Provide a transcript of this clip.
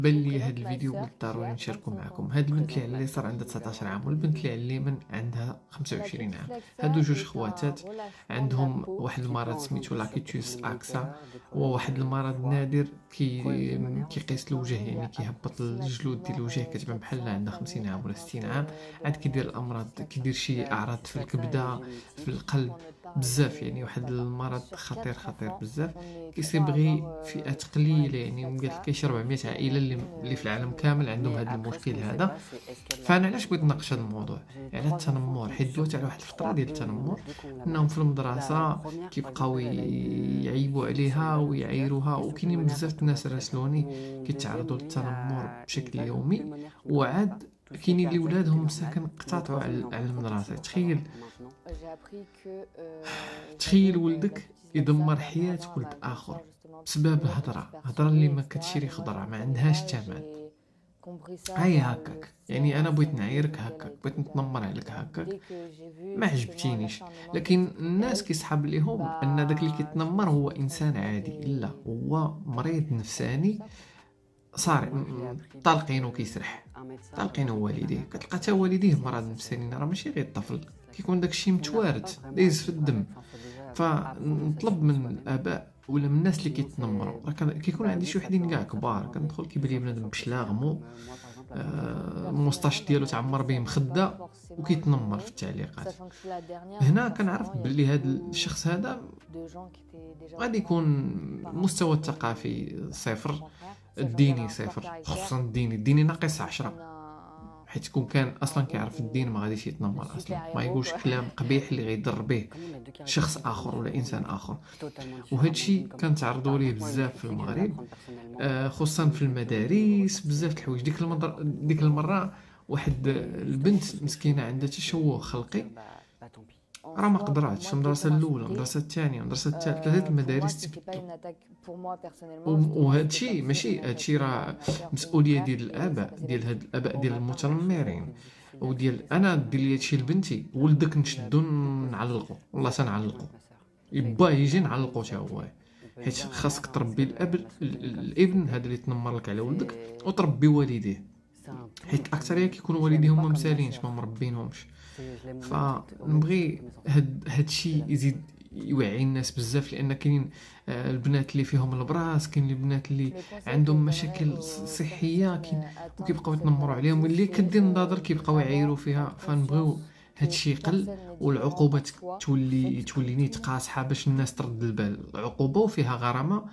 بان لي هاد الفيديو قلت ضروري نشاركو معكم. هاد البنت اللي على اليسار عندها 19 عام والبنت اللي على اليمين عندها 25 عام. هادو جوج خواتات عندهم واحد المرض سميتو لاكيتوس اكسا. هو واحد المرض نادر كيقيس الوجه، يعني كيهبط الجلود ديال الوجه، كتبان بحال عندها 50 عام ولا 60 عام. عاد كيدير الامراض، كيدير شي اعراض في الكبده، في القلب، بزاف. يعني واحد المرض خطير خطير بزاف. كيصيبغي فئة قليلة، يعني قالت لك كاين شي 400 عائلة اللي في العالم كامل عندهم هذا المشكل هذا. فانا علاش بغيت نناقش هذا الموضوع على التنمر؟ حيت دوت على واحد الفترة ديال التنمر، انهم في المدرسة كيبقاو يعيبوا عليها ويعايروها، وكاينين بزاف الناس راسلوني كيتعرضوا للتنمر بشكل يومي. وعاد كاينين اللي ولادهم ساكن قطعوا على المدرسة. تخيل ولدك يدمر حياة ولد آخر بسبب هضرة اللي ما كتشري خضرة، ما عندهاش ثمن. هاي هكاك، يعني أنا بغيت نعايرك هكاك، بغيت نتنمر عليك هكاك، ما عجبتينيش. لكن الناس كيسحب ليهم أن داك اللي كيتنمر هو إنسان عادي. لا، هو مريض نفساني صار طالقينو كيسرح. طالقينو والديه، كتلقى تا والديه مرض نفساني، راه ماشي غير الطفل، كيكون داكشي متوارث دايز في الدم. فنطلب من الاباء ولا من الناس اللي كيتنمروا، راه كيكون عندي شي وحدين كاع كبار كندخل كيبان لي بنادم بشلاغمو، الموسطاش ديالو تعمر به مخده وكيتنمر في التعليقات. هنا كنعرف باللي هذا الشخص هذا غادي يكون المستوى الثقافي صفر، الديني صفر، خصوصا الديني ناقص 10. حيت كون كان اصلا كيعرف الدين ما غاديش يتنمر اصلا، ما يقولش كلام قبيح اللي غيضر به شخص اخر ولا انسان اخر. وهادشي كنتعرضوا ليه بزاف في المغرب، خصوصا في المدارس. بزاف د الحوايج. ديك المره واحد البنت مسكينه عندها تشوه خلقي، راه ما قدراتش. المدرسه الاولى، المدرسه الثانيه، المدرسه الثالثه، هاد المدارس تبدلوا. وهادشي ماشي هادشي، راه مسؤوليه ديال الاباء، ديال هاد الاباء ديال المتنمرين. وديال انا دير لي هادشي لبنتي، ولدك نشدو نعلقو، والله سنعلقو، يبا يجي نعلقو حتى هو. حيت خاصك تربي الابن هذا اللي تنمر لك على ولدك، وتربي والديه. حيت الاكثريه كيكونوا والديهم ما مسالينش، ما مربينهمش. فنبغي هادشي يزيد يوعي الناس بزاف، لان كاينين البنات اللي فيهم البراس، كاين البنات اللي عندهم مشاكل صحيه وكيبقاو يتنمروا عليهم، واللي كدير نظاظر كيبقاو يعايروا فيها. فنبغيو هادشي يقل، والعقوبات تولي نيت قاصحه باش الناس ترد البال. عقوبه وفيها غرامه.